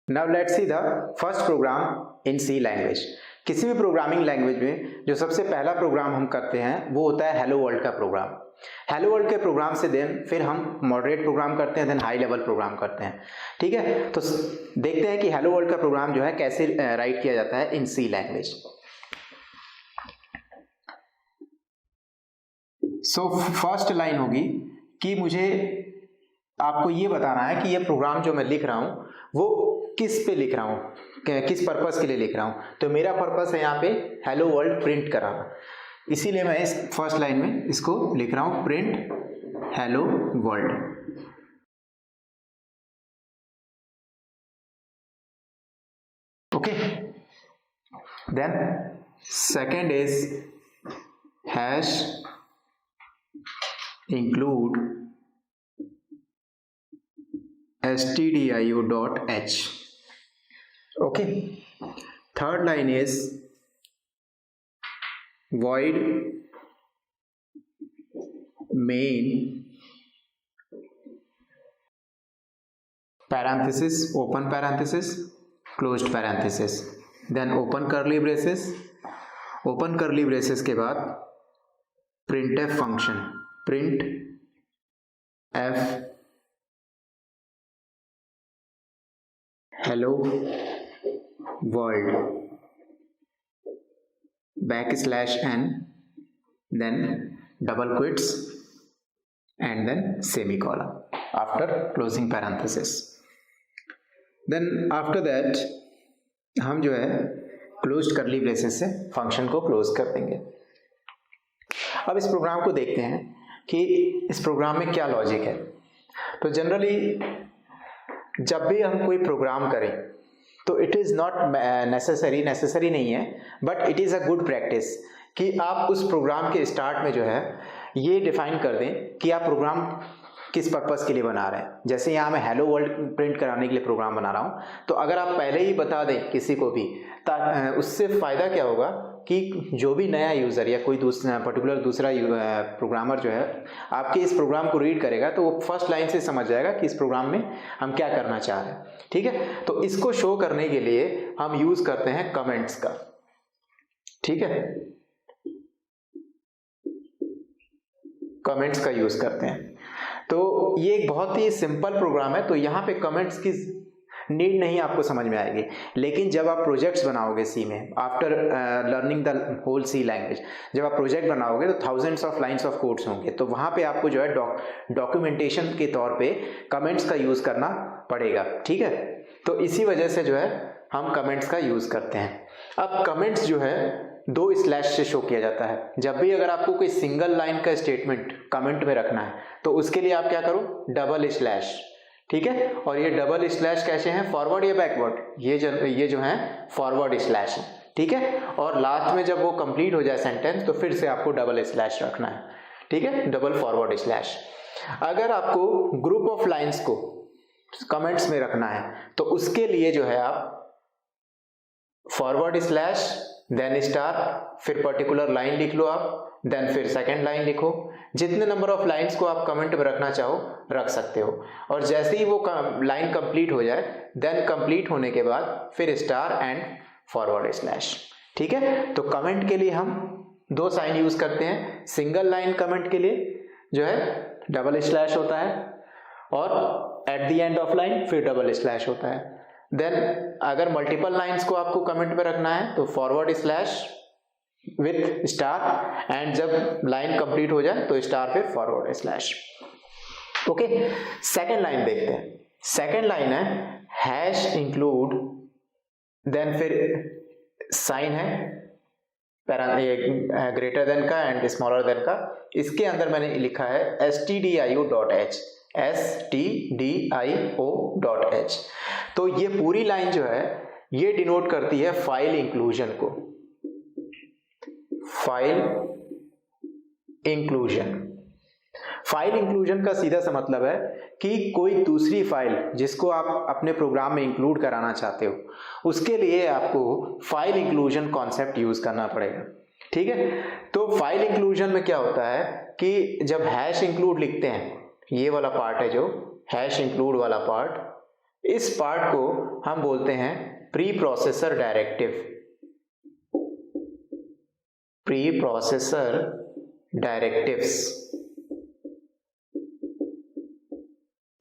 Now let's see the first program in C language. किसी भी programming language में जो सबसे पहला प्रोग्राम हम करते हैं वो होता है हेलो वर्ल्ड का प्रोग्राम। हेलो वर्ल्ड के प्रोग्राम से देन फिर हम मॉडरेट प्रोग्राम करते हैं, देन हाई लेवल प्रोग्राम करते हैं। ठीक है, तो देखते हैं कि हेलो वर्ल्ड का प्रोग्राम जो है कैसे राइट किया जाता है इन C language. So first line होगी कि मुझे आपको ये बताना है कि ये प्रोग्राम जो मैं लिख रहा हूं वो किस पे लिख रहा हूं, किस पर्पस के लिए लिख रहा हूं। तो मेरा पर्पस है यहाँ पे हेलो वर्ल्ड प्रिंट कराना, इसीलिए मैं इस फर्स्ट लाइन में इसको लिख रहा हूं print hello world. Okay, then second is hash include stdio.h. okay, third line is void main parenthesis open parenthesis closed parenthesis, then open curly braces के बाद printf function print f hello world \n then double quotes and then semicolon after closing parenthesis. then after that हम जो है closed curly braces से function को close कर देंगे। अब इस प्रोग्राम को देखते हैं कि इस प्रोग्राम में क्या लॉजिक है। तो जनरली जब भी हम कोई प्रोग्राम करें तो इट इज़ नॉट नेसेसरी नहीं है, but it is a good practice कि आप उस प्रोग्राम के स्टार्ट में जो है ये डिफाइन कर दें कि आप प्रोग्राम किस पर्पस के लिए बना रहे हैं। जैसे यहाँ मैं हेलो वर्ल्ड प्रिंट कराने के लिए प्रोग्राम बना रहा हूँ, तो अगर आप पहले ही बता दें किसी को भी, उससे फ़ायदा क्या होगा कि जो भी नया यूज़र या कोई दूसरा प्रोग्रामर जो है आपके इस प्रोग्राम को रीड करेगा तो वो फर्स्ट लाइन से समझ जाएगा कि इस प्रोग्राम में हम क्या करना चाह रहे हैं। ठीक है, तो इसको शो करने के लिए हम यूज़ करते हैं कमेंट्स का। ठीक है, कमेंट्स का यूज़ करते हैं। तो ये एक बहुत ही सिंपल प्रोग्राम है, तो यहाँ पे कमेंट्स की नीड नहीं आपको समझ में आएगी। लेकिन जब आप प्रोजेक्ट्स बनाओगे सी में, after learning the whole C language, जब आप प्रोजेक्ट बनाओगे तो thousands of lines of codes होंगे, तो वहाँ पे आपको जो है डॉक्यूमेंटेशन के तौर पे कमेंट्स का यूज़ करना पड़ेगा। ठीक है, तो इसी वजह से जो है हम कमेंट्स का यूज़ करते हैं। अब कमेंट्स जो है 2 स्लैश से शो किया जाता है। जब भी अगर आपको कोई सिंगल लाइन का स्टेटमेंट कमेंट में रखना है तो उसके लिए आप क्या करो, डबल स्लैश। ठीक है, और ये डबल स्लैश कैसे हैं, फॉरवर्ड या बैकवर्ड, ये जो है फॉरवर्ड स्लैश है। ठीक है, और लास्ट में जब वो कंप्लीट हो जाए सेंटेंस तो फिर से आपको डबल स्लैश रखना है। ठीक है, डबल फॉरवर्ड स्लैश। अगर आपको ग्रुप ऑफ लाइंस को कमेंट्स में रखना है तो उसके लिए जो है आप फॉरवर्ड स्लैश देन स्टार, फिर पर्टिकुलर लाइन लिख लो आप, देन फिर सेकेंड लाइन लिखो। जितने नंबर ऑफ लाइंस को आप कमेंट में रखना चाहो रख सकते हो, और जैसे ही वो लाइन कंप्लीट हो जाए देन कंप्लीट होने के बाद फिर स्टार एंड फॉरवर्ड स्लैश। ठीक है, तो कमेंट के लिए हम 2 साइन यूज करते हैं। सिंगल लाइन कमेंट के लिए जो है डबल स्लैश होता है, और at the end of line फिर डबल स्लैश होता है। देन अगर मल्टीपल लाइंस को आपको कमेंट में रखना है तो forward slash with star, and जब लाइन कंप्लीट हो जाए तो स्टार फिर forward slash. Okay, second line देखते हैं। सेकेंड लाइन है हैश इंक्लूड, देन फिर साइन है ग्रेटर देन का एंड स्मॉलर देन का। इसके अंदर मैंने लिखा है stdio.h, stdio.h। तो ये पूरी लाइन जो है ये डिनोट करती है फाइल इंक्लूजन को। फाइल इंक्लूजन का सीधा सा मतलब है कि कोई दूसरी फाइल जिसको आप अपने प्रोग्राम में इंक्लूड कराना चाहते हो उसके लिए आपको फाइल इंक्लूजन कॉन्सेप्ट यूज करना पड़ेगा। ठीक है, तो फाइल इंक्लूजन में क्या होता है कि जब हैश इंक्लूड लिखते हैं, ये वाला पार्ट है जो हैश इंक्लूड वाला पार्ट, इस पार्ट को हम बोलते हैं pre processor directive, pre processor directives,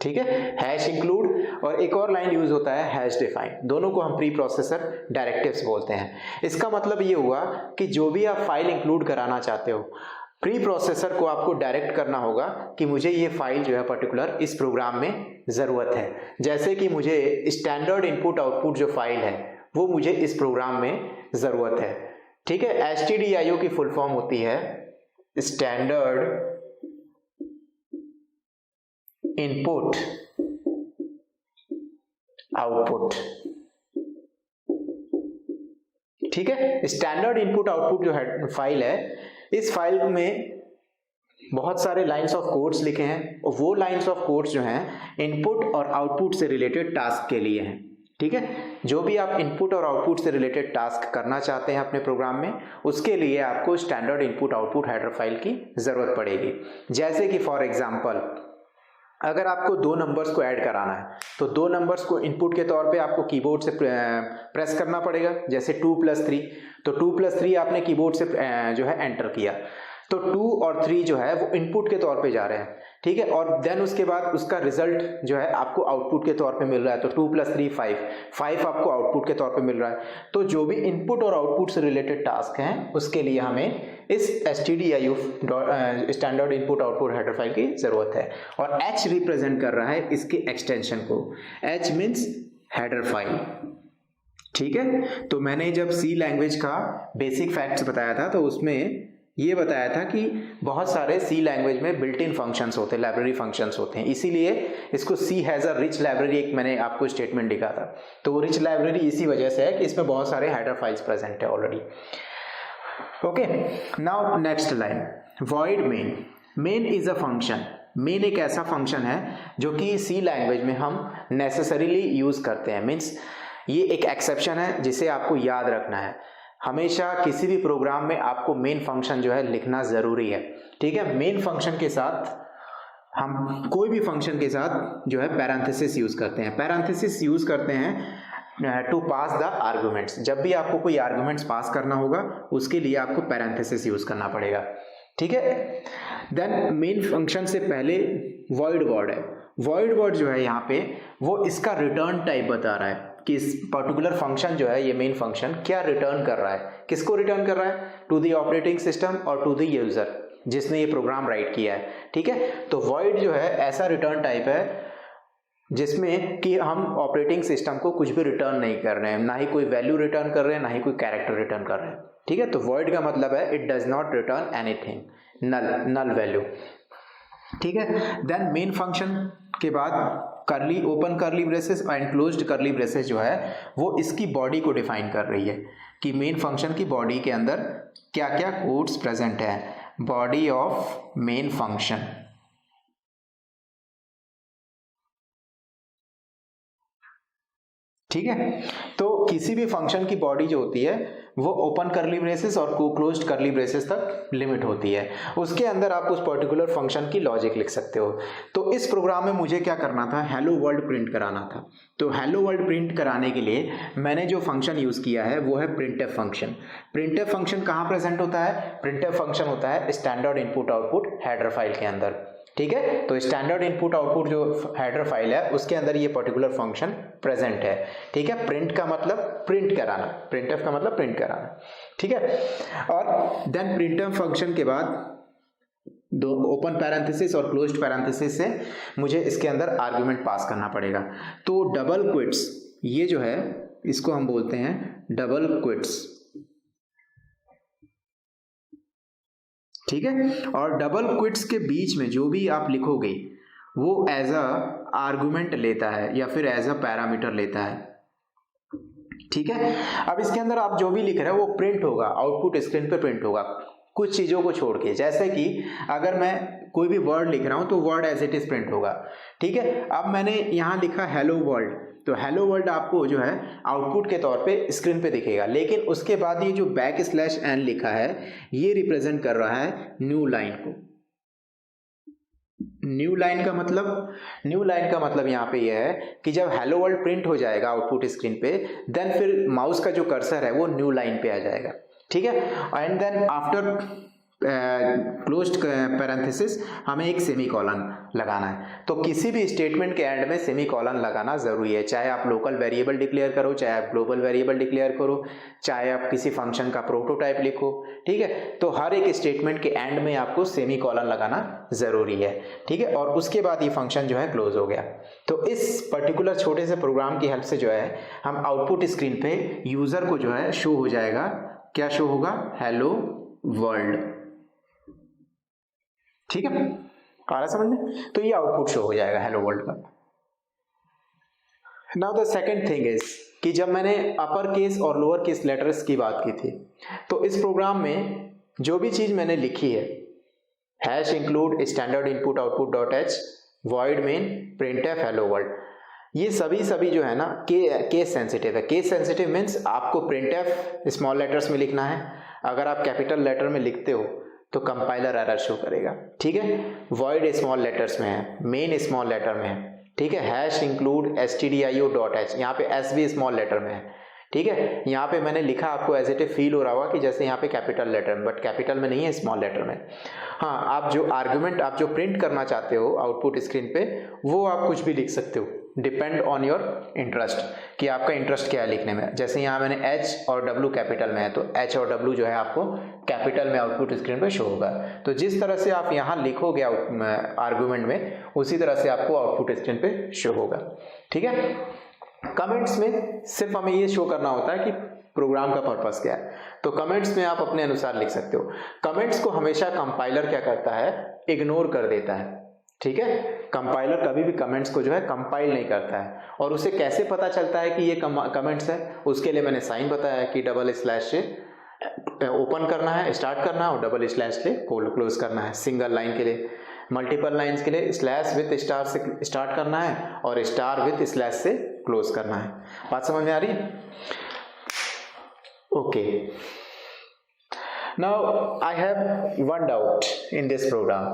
ठीक है, हैश इंक्लूड और एक और लाइन यूज होता है हैश डिफाइन, दोनों को हम प्री प्रोसेसर डायरेक्टिव्स बोलते हैं। इसका मतलब ये हुआ कि जो भी आप फाइल इंक्लूड कराना चाहते हो, प्री प्रोसेसर को आपको डायरेक्ट करना होगा कि मुझे ये फाइल जो है पर्टिकुलर इस प्रोग्राम में जरूरत है। जैसे कि मुझे स्टैंडर्ड इनपुट आउटपुट जो फाइल है वो मुझे इस प्रोग्राम में जरूरत है, ठीक है। stdio की फुल फॉर्म होती है स्टैंडर्ड इनपुट आउटपुट, ठीक है। स्टैंडर्ड इनपुट आउटपुट जो फाइल है, इस फाइल में बहुत सारे लाइंस ऑफ कोड्स लिखे हैं और वो लाइंस ऑफ कोड्स जो हैं इनपुट और आउटपुट से रिलेटेड टास्क के लिए हैं, ठीक है। जो भी आप इनपुट और आउटपुट से रिलेटेड टास्क करना चाहते हैं अपने प्रोग्राम में, उसके लिए आपको standard input output header file की जरूरत पड़ेगी। जैसे कि फॉर एग्जांपल अगर आपको दो नंबर्स को ऐड कराना है तो दो नंबर्स को इनपुट के तौर पे आपको कीबोर्ड से प्रेस करना पड़ेगा, जैसे 2+3, तो 2+3 आपने कीबोर्ड से जो है एंटर किया, तो 2 और 3 जो है वो इनपुट के तौर पे जा रहे हैं, ठीक है। और देन उसके बाद उसका रिजल्ट जो है आपको आउटपुट के तौर पे मिल रहा है, तो 2+3 5 आपको आउटपुट के तौर पे मिल रहा है। तो जो भी इनपुट और आउटपुट से रिलेटेड टास्क हैं उसके लिए हमें इस stdio standard input output header file की जरूरत है। और h रिप्रेजेंट कर रहा है इसके एक्सटेंशन को, h मीन्स हेडर फाइल, ठीक है। तो मैंने जब सी लैंग्वेज का बेसिक फैक्ट्स बताया था तो उसमें ये बताया था कि बहुत सारे सी लैंग्वेज में बिल्ट इन फंक्शंस होते हैं, लाइब्रेरी फंक्शंस होते हैं, इसीलिए इसको सी हैज़ अ रिच लाइब्रेरी, एक मैंने आपको स्टेटमेंट लिखा था। तो वो रिच लाइब्रेरी इसी वजह से है कि इसमें बहुत सारे हेडर फाइल्स प्रेजेंट है already. Okay, now next line, void main. Main is a function, main एक ऐसा फंक्शन है जो कि सी लैंग्वेज में हम नेसेसरीली यूज करते हैं, मीन्स ये एक एक्सेप्शन है जिसे आपको याद रखना है। हमेशा किसी भी प्रोग्राम में आपको मेन फंक्शन जो है लिखना जरूरी है, ठीक है। मेन फंक्शन के साथ हम कोई भी फंक्शन के साथ जो है पैरेंथेसिस यूज करते हैं, पैरेंथेसिस यूज करते हैं टू पास द आर्गुमेंट्स। जब भी आपको कोई आर्गुमेंट्स पास करना होगा उसके लिए आपको पैरेंथेसिस यूज करना पड़ेगा, ठीक है। देन मेन फंक्शन से पहले वॉइड वर्ड है, वॉइड वर्ड जो है यहाँ पे वो इसका रिटर्न टाइप बता रहा है कि इस पर्टिकुलर फंक्शन जो है ये मेन फंक्शन क्या रिटर्न कर रहा है, किसको रिटर्न कर रहा है, टू द ऑपरेटिंग सिस्टम और टू द यूजर जिसने ये प्रोग्राम राइट किया है, ठीक है। तो वॉइड जो है ऐसा रिटर्न टाइप है जिसमें कि हम ऑपरेटिंग सिस्टम को कुछ भी रिटर्न नहीं कर रहे हैं, ना ही कोई वैल्यू रिटर्न कर रहे हैं, ना ही कोई कैरेक्टर रिटर्न कर रहे हैं, ठीक है। तो वॉइड का मतलब है it does not return anything, null value, ठीक है। देन मेन फंक्शन के बाद करली ओपन करली ब्रेसेस एंड क्लोज्ड करली ब्रेसेस जो है वो इसकी बॉडी को डिफाइन कर रही है कि मेन फंक्शन की बॉडी के अंदर क्या क्या कोड्स प्रेजेंट है, बॉडी ऑफ मेन फंक्शन, ठीक है। तो किसी भी फंक्शन की बॉडी जो होती है वो ओपन करली ब्रेसेस और क्लोज्ड करली ब्रेसेस तक लिमिट होती है, उसके अंदर आप उस पर्टिकुलर फंक्शन की लॉजिक लिख सकते हो। तो इस प्रोग्राम में मुझे क्या करना था, हेलो वर्ल्ड प्रिंट कराना था। तो हेलो वर्ल्ड प्रिंट कराने के लिए मैंने जो फंक्शन यूज किया है वो है प्रिंटफ फंक्शन। प्रिंटफ फंक्शन कहाँ प्रेजेंट होता है, प्रिंटफ फंक्शन होता है standard input output header file के अंदर, ठीक है। तो स्टैंडर्ड इनपुट आउटपुट जो हेडर फाइल है उसके अंदर ये पर्टिकुलर फंक्शन प्रेजेंट है, ठीक है। प्रिंट का मतलब प्रिंट कराना, प्रिंटफ का मतलब प्रिंट कराना, ठीक है। और देन प्रिंटफ फंक्शन के बाद दो ओपन पैरेंथेसिस और क्लोज्ड पैरेंथेसिस से मुझे इसके अंदर आर्गुमेंट पास करना पड़ेगा। तो डबल क्विट्स ये जो है इसको हम बोलते हैं डबल क्विट्स, ठीक है। और डबल क्विट्स के बीच में जो भी आप लिखोगे वो एज अ आर्गुमेंट लेता है या फिर एज अ पैरामीटर लेता है, ठीक है। अब इसके अंदर आप जो भी लिख रहे हो वो प्रिंट होगा, आउटपुट स्क्रीन पे प्रिंट होगा कुछ चीजों को छोड़ के। जैसे कि अगर मैं कोई भी वर्ड लिख रहा हूं तो word as it is print होगा, ठीक है। अब मैंने यहां लिखा हेलो वर्ल्ड, तो हेलो वर्ल्ड आपको जो है आउटपुट के तौर पे स्क्रीन पे दिखेगा, लेकिन उसके बाद ये जो \n लिखा है ये रिप्रेजेंट कर रहा है न्यू लाइन को, न्यू लाइन का मतलब यहाँ पे यह है कि जब हेलो वर्ल्ड प्रिंट हो जाएगा आउटपुट स्क्रीन पे, देन फिर माउस का जो कर्सर है वो न्यू लाइन पे आ जाएगा, ठीक है। And then after closed parenthesis हमें एक सेमीकोलन लगाना है। तो किसी भी स्टेटमेंट के एंड में सेमीकोलन लगाना जरूरी है, चाहे आप लोकल वेरिएबल डिक्लेयर करो, चाहे आप ग्लोबल वेरिएबल डिक्लेयर करो, चाहे आप किसी फंक्शन का प्रोटोटाइप लिखो, ठीक है। तो हर एक स्टेटमेंट के एंड में आपको सेमीकोलन लगाना जरूरी है, ठीक है। और उसके बाद ये फंक्शन जो है क्लोज हो गया। तो इस पर्टिकुलर छोटे से प्रोग्राम की हेल्प से जो है हम आउटपुट स्क्रीन पे यूजर को जो है शो हो जाएगा, क्या शो होगा, हेलो वर्ल्ड, ठीक है, आ रहा समझ में। तो ये आउटपुट शो हो जाएगा हेलो वर्ल्ड का। Now the second thing is कि जब मैंने अपर केस और लोअर केस लेटर्स की बात की थी, तो इस प्रोग्राम में जो भी चीज मैंने लिखी है, hash include standard input output dot H void main printf hello world, ये सभी जो है ना केस सेंसिटिव है। केस सेंसिटिव मीन्स आपको प्रिंटफ स्मॉल लेटर्स में लिखना है, अगर आप कैपिटल लेटर में लिखते हो तो कंपाइलर एरर शो करेगा, ठीक है। वॉइड स्मॉल लेटर्स में है, मेन स्मॉल लेटर में है, ठीक है। Hash include stdio dot H, यहाँ पे एस भी स्मॉल लेटर में है, ठीक है। यहाँ पे मैंने लिखा, आपको एज इट ए फील हो रहा होगा कि जैसे यहाँ पे कैपिटल लेटर में, बट कैपिटल में नहीं है, स्मॉल लेटर में। हाँ, आप जो आर्गुमेंट आप जो प्रिंट करना चाहते हो आउटपुट स्क्रीन पे, वो आप कुछ भी लिख सकते हो, डिपेंड ऑन योर इंटरेस्ट, कि आपका इंटरेस्ट क्या है लिखने में। जैसे यहाँ मैंने एच और डब्ल्यू कैपिटल में है, तो एच और डब्ल्यू जो है आपको कैपिटल में आउटपुट स्क्रीन पे शो होगा। तो जिस तरह से आप यहाँ लिखोगे आर्गुमेंट में, उसी तरह से आपको आउटपुट स्क्रीन पे शो होगा, ठीक है। कमेंट्स में सिर्फ हमें ये शो करना होता है कि प्रोग्राम का पर्पस क्या है, तो कमेंट्स में आप अपने अनुसार लिख सकते हो। कमेंट्स को हमेशा कंपाइलर क्या करता है, इग्नोर कर देता है, ठीक है। कंपाइलर कभी भी कमेंट्स को जो है कंपाइल नहीं करता है। और उसे कैसे पता चलता है कि ये कमेंट्स है, उसके लिए मैंने साइन बताया कि डबल स्लैश से ओपन करना है, स्टार्ट करना है, और डबल स्लैश से क्लोज करना है। सिंगल लाइन के लिए, मल्टीपल लाइंस के लिए स्लैश विथ स्टार से स्टार्ट करना है और स्टार विथ स्लैश से क्लोज करना है। बात समझ में आ रही है? Okay, now I have one doubt in this program.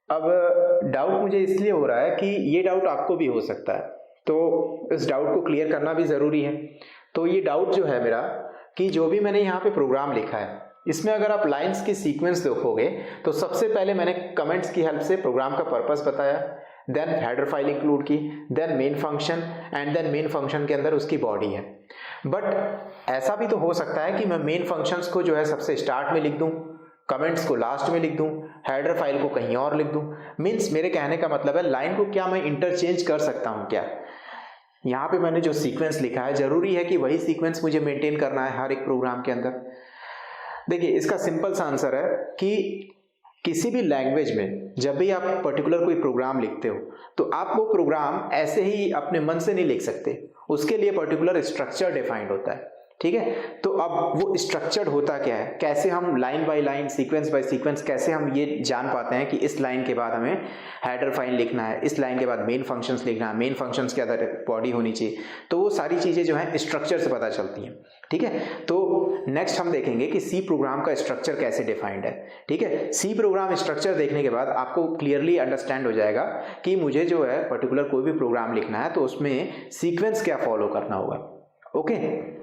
अब डाउट मुझे इसलिए हो रहा है कि ये डाउट आपको भी हो सकता है, तो इस डाउट को क्लियर करना भी जरूरी है। तो ये डाउट जो है मेरा, कि जो भी मैंने यहाँ पे प्रोग्राम लिखा है, इसमें अगर आप लाइंस की सीक्वेंस देखोगे, तो सबसे पहले मैंने कमेंट्स की हेल्प से प्रोग्राम का पर्पस बताया, देन हेडर फाइल इंक्लूड की, then main function, and then main function के अंदर उसकी बॉडी है। बट ऐसा भी तो हो सकता है कि मैं मेन फंक्शंस को जो है सबसे स्टार्ट में लिख दूं, कमेंट्स को लास्ट में लिख दूं, हेडर फाइल को कहीं और लिख दूं। मीन्स मेरे कहने का मतलब है, लाइन को क्या मैं इंटरचेंज कर सकता हूं क्या? यहाँ पे मैंने जो सीक्वेंस लिखा है, जरूरी है कि वही सीक्वेंस मुझे मेंटेन करना है हर एक प्रोग्राम के अंदर? देखिए, इसका सिंपल सा आंसर है कि किसी भी लैंग्वेज में जब भी आप पर्टिकुलर कोई प्रोग्राम लिखते हो, तो आप वो प्रोग्राम ऐसे ही अपने मन से नहीं लिख सकते, उसके लिए पर्टिकुलर स्ट्रक्चर डिफाइंड होता है, ठीक है। तो अब वो स्ट्रक्चर्ड होता क्या है, कैसे हम line by line, sequence by sequence, कैसे हम ये जान पाते हैं कि इस लाइन के बाद हमें हेडर फाइल लिखना है, इस लाइन के बाद मेन फंक्शंस लिखना है, मेन फंक्शंस के अंदर बॉडी होनी चाहिए। तो वो सारी चीजें जो है स्ट्रक्चर से पता चलती हैं, ठीक है। तो नेक्स्ट हम देखेंगे कि सी प्रोग्राम का स्ट्रक्चर कैसे डिफाइंड है, ठीक है। सी प्रोग्राम स्ट्रक्चर देखने के बाद आपको क्लियरली अंडरस्टैंड हो जाएगा कि मुझे जो है पर्टिकुलर कोई भी प्रोग्राम लिखना है, तो उसमें सीक्वेंस क्या फॉलो करना होगा। ओके।